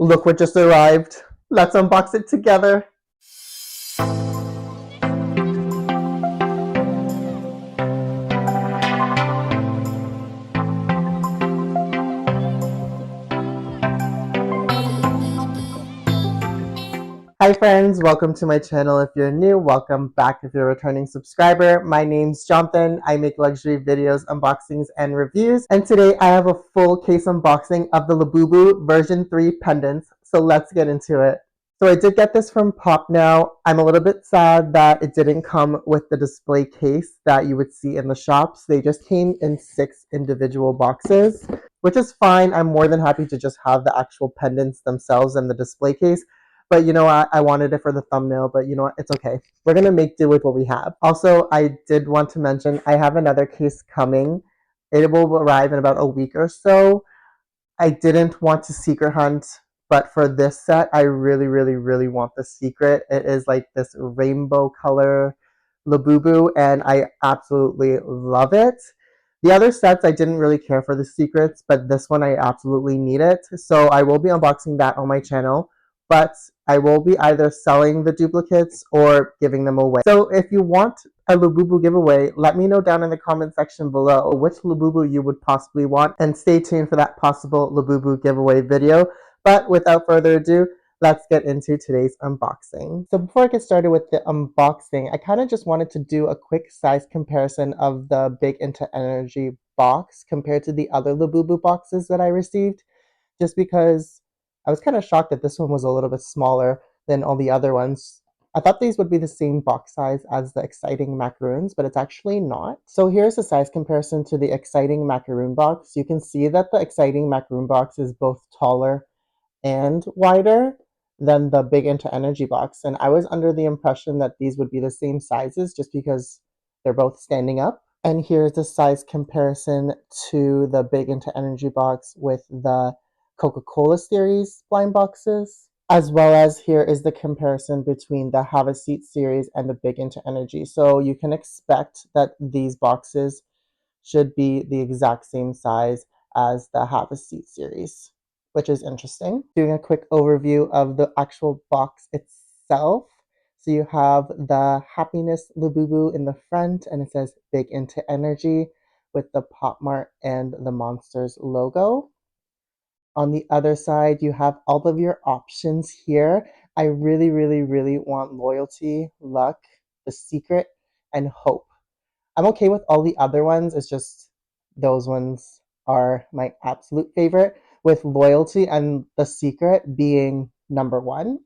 Look what just arrived. Let's unbox it together. Hi friends, welcome to my channel. If you're new, welcome back if you're a returning subscriber. My name's Jonathan. I make luxury videos, unboxings, and reviews. And today I have a full case unboxing of the Labubu version 3 pendants. So let's get into it. So I did get this from Pop Now. I'm a little bit sad that it didn't come with the display case that you would see in the shops. They just came in 6 individual boxes, which is fine. I'm more than happy to just have the actual pendants themselves and the display case. But you know what? I wanted it for the thumbnail, but you know what? It's okay. We're going to make do with what we have. Also, I did want to mention I have another case coming. It will arrive in about a week or so. I didn't want to secret hunt, but for this set, I really want the secret. It is like this rainbow color Labubu, and I absolutely love it. The other sets, I didn't really care for the secrets, but this one I absolutely need it. So I will be unboxing that on my channel, but I will be either selling the duplicates or giving them away. So if you want a Labubu giveaway, let me know down in the comment section below which Labubu you would possibly want, and stay tuned for that possible Labubu giveaway video. But without further ado, let's get into today's unboxing. So before I get started with the unboxing, I kind of just wanted to do a quick size comparison of the Big Into Energy box compared to the other Labubu boxes that I received, just because I was kind of shocked that this one was a little bit smaller than all the other ones. I thought these would be the same box size as the Exciting Macaroons, but it's actually not. So here's a size comparison to the Exciting Macaroon box. You can see that the Exciting Macaroon box is both taller and wider than the Big Into Energy box. And I was under the impression that these would be the same sizes just because they're both standing up. And here's the size comparison to the Big Into Energy box with the Coca-Cola series blind boxes, as well as here is the comparison between the Have a Seat series and the Big Into Energy. So you can expect that these boxes should be the exact same size as the Have a Seat series, which is interesting. Doing a quick overview of the actual box itself. So you have the Happiness Labubu in the front, and it says Big Into Energy with the Pop Mart and the Monsters logo. On the other side, you have all of your options here. I really want Loyalty, Luck, The Secret, and Hope. I'm okay with all the other ones. It's just those ones are my absolute favorite, with Loyalty and The Secret being number one.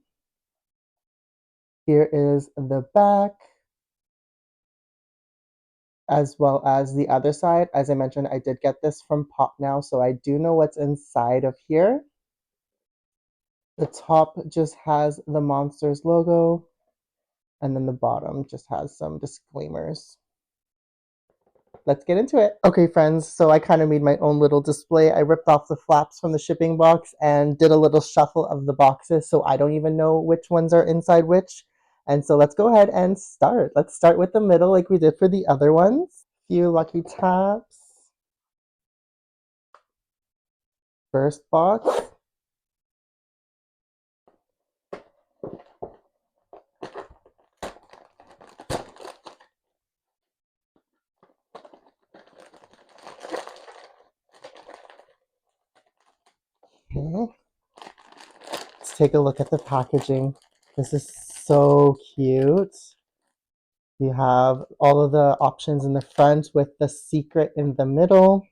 Here is the back, as well as the other side. As I mentioned, I did get this from Pop Now, so I do know what's inside of here. The top just has the Monsters logo, and then the bottom just has some disclaimers. Let's get into it. Okay, friends, so I kind of made my own little display. I ripped off the flaps from the shipping box and did a little shuffle of the boxes, so I don't even know which ones are inside which. And so let's go ahead and start. Let's start with the middle like we did for the other ones. Few lucky taps. First box. Okay. Let's take a look at the packaging. This is so cute. You have all of the options in the front with the secret in the middle.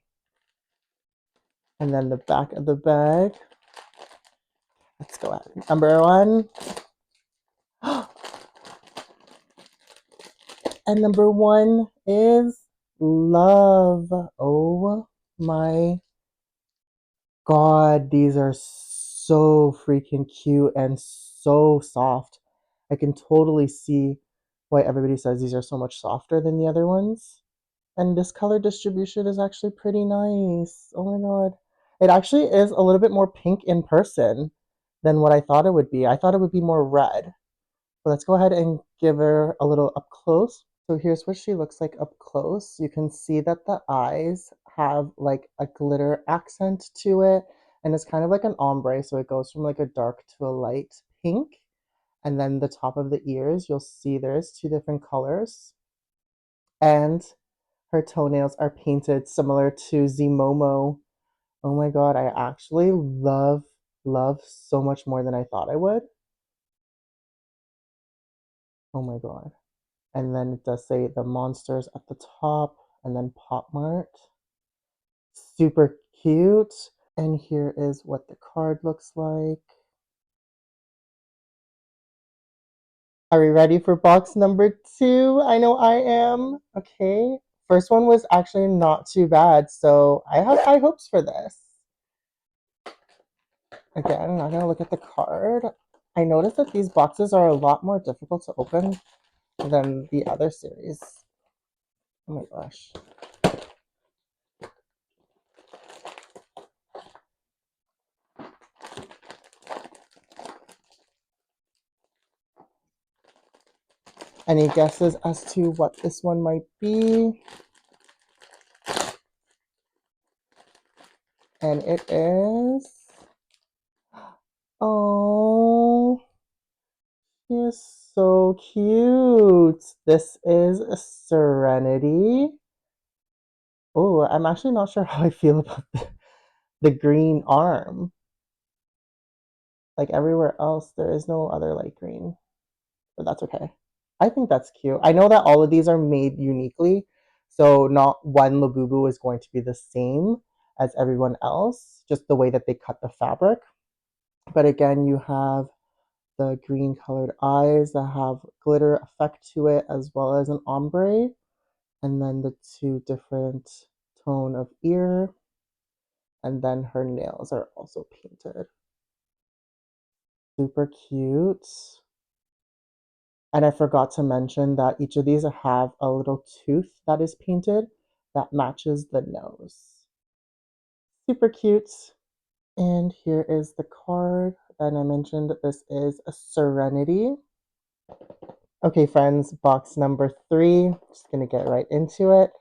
And then the back of the bag. Let's go ahead. Number one. And number one is love. Oh my God. These are so freaking cute and so soft. I can totally see why everybody says these are so much softer than the other ones. And this color distribution is actually pretty nice. Oh my God. It actually is a little bit more pink in person than what I thought it would be. I thought it would be more red. But let's go ahead and give her a little up close. So here's what she looks like up close. You can see that the eyes have like a glitter accent to it, And it's kind of like an ombre, so it goes from like a dark to a light pink. And then the top of the ears, you'll see there's two different colors. And her toenails are painted similar to Zimomo. Oh my god, I actually love so much more than I thought I would. Oh my god. And then it does say the monsters at the top and then Pop Mart. Super cute. And here is what the card looks like. Are we ready for box number 2? I know I am. Okay. First one was actually not too bad, so I have high hopes for this. Again, I'm not going to look at the card. I noticed that these boxes are a lot more difficult to open than the other series. Oh my gosh. Any guesses as to what this one might be? And it is... Oh, he is so cute. This is Serenity. Oh, I'm actually not sure how I feel about the green arm. Like everywhere else, there is no other light green, but that's okay. I think that's cute. I know that all of these are made uniquely, so not one Labubu is going to be the same as everyone else, just the way that they cut the fabric. But again, you have the green colored eyes that have glitter effect to it, as well as an ombre, and then the two different tone of ear, and then her nails are also painted. Super cute. And I forgot to mention that each of these have a little tooth that is painted that matches the nose. Super cute. And here is the card. And I mentioned that this is a Serenity. Okay, friends, box number 3. Just gonna get right into it.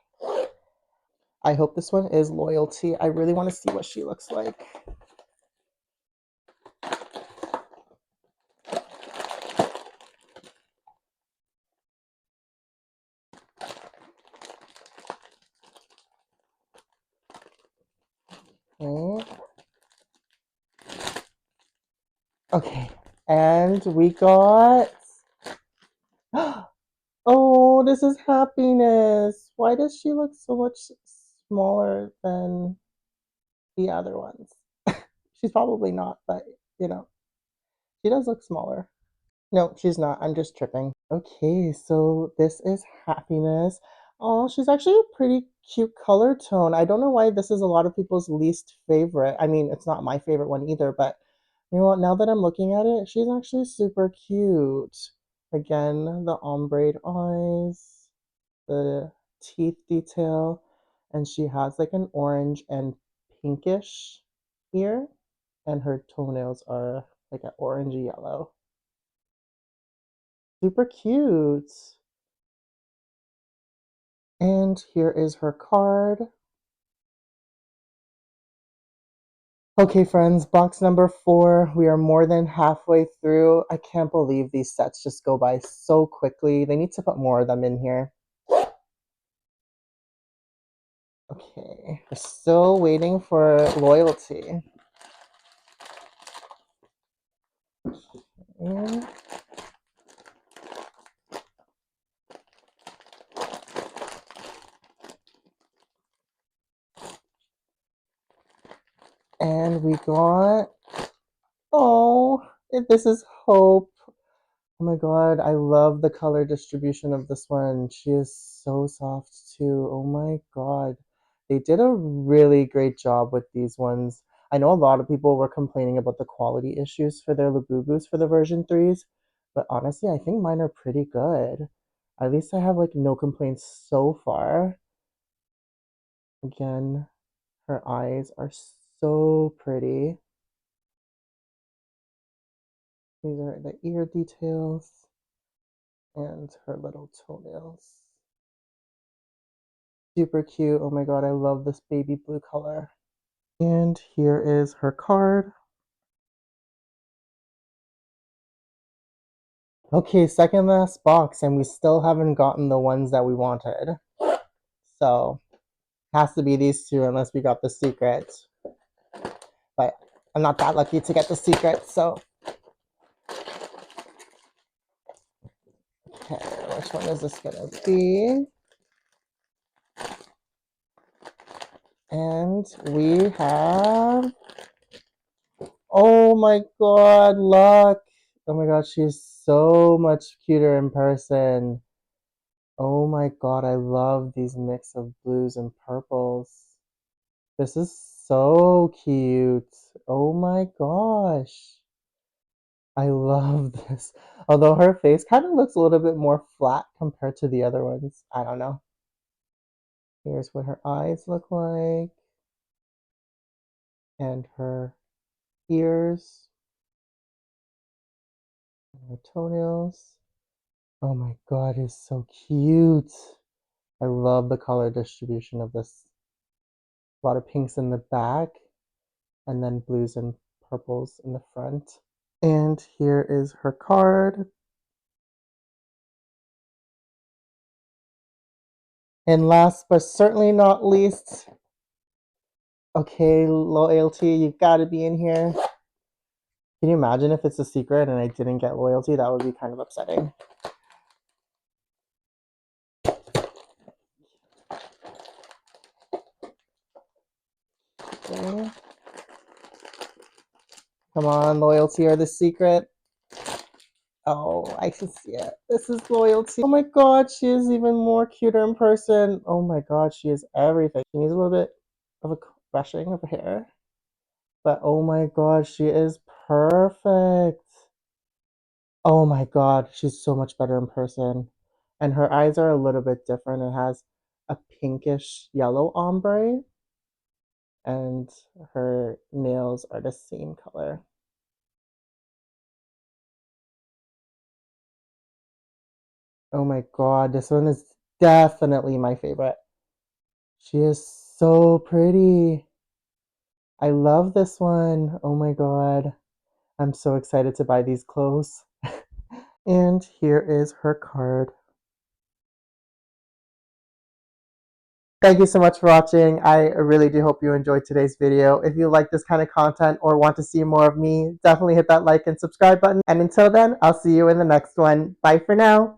I hope this one is Loyalty. I really want to see what she looks like. Okay. Okay, and we got... Oh, this is Happiness. Why does she look so much smaller than the other ones? She's probably not, but you know, she does look smaller. No, she's not. I'm just tripping. Okay, so this is Happiness. Oh, she's actually a pretty cute color tone. I don't know why this is a lot of people's least favorite. I mean, it's not my favorite one either, but you know what? Now that I'm looking at it, she's actually super cute. Again, the ombre eyes, the teeth detail, and she has like an orange and pinkish ear, and her toenails are like an orangey yellow. Super cute. And here is her card. Okay, friends, box number 4. We are more than halfway through. I can't believe these sets just go by so quickly. They need to put more of them in here. Okay, we're still waiting for Loyalty. Okay. And we got... Oh, this is Hope. Oh my god, I love the color distribution of this one. She is so soft too. Oh my god. They did a really great job with these ones. I know a lot of people were complaining about the quality issues for their Labubus for the version 3s, but honestly, I think mine are pretty good. At least I have like no complaints so far. Again, her eyes are so pretty. These are the ear details and her little toenails. Super cute. Oh my god, I love this baby blue color. And here is her card. Okay, second last box, and we still haven't gotten the ones that we wanted. So, has to be these two unless we got the secret. But I'm not that lucky to get the secret, so. Okay, which one is this gonna be? And we have, oh my god, look. Oh my god, she's so much cuter in person. Oh my god, I love these mix of blues and purples. This is so cute. Oh my gosh. I love this. Although her face kind of looks a little bit more flat compared to the other ones. I don't know. Here's what her eyes look like. And her ears. And her toenails. Oh my god, it's so cute. I love the color distribution of this. A lot of pinks in the back. And then blues and purples in the front. And here is her card. And last but certainly not least, okay, loyalty, you've got to be in here. Can you imagine if it's a secret and I didn't get loyalty? That would be kind of upsetting. Okay. Come on, loyalty or the secret. Oh, I can see it. This is loyalty. Oh my god, she is even more cuter in person. Oh my god, she is everything. She needs a little bit of a brushing of her hair. But oh my god, she is perfect. Oh my god, she's so much better in person. And her eyes are a little bit different. It has a pinkish yellow ombre, and her nails are the same color. Oh my god, this one is definitely my favorite. She is so pretty. I love this one. Oh my god. I'm so excited to buy these clothes. And here is her card. Thank you so much for watching. I really do hope you enjoyed today's video. If you like this kind of content or want to see more of me, definitely hit that like and subscribe button. And until then, I'll see you in the next one. Bye for now.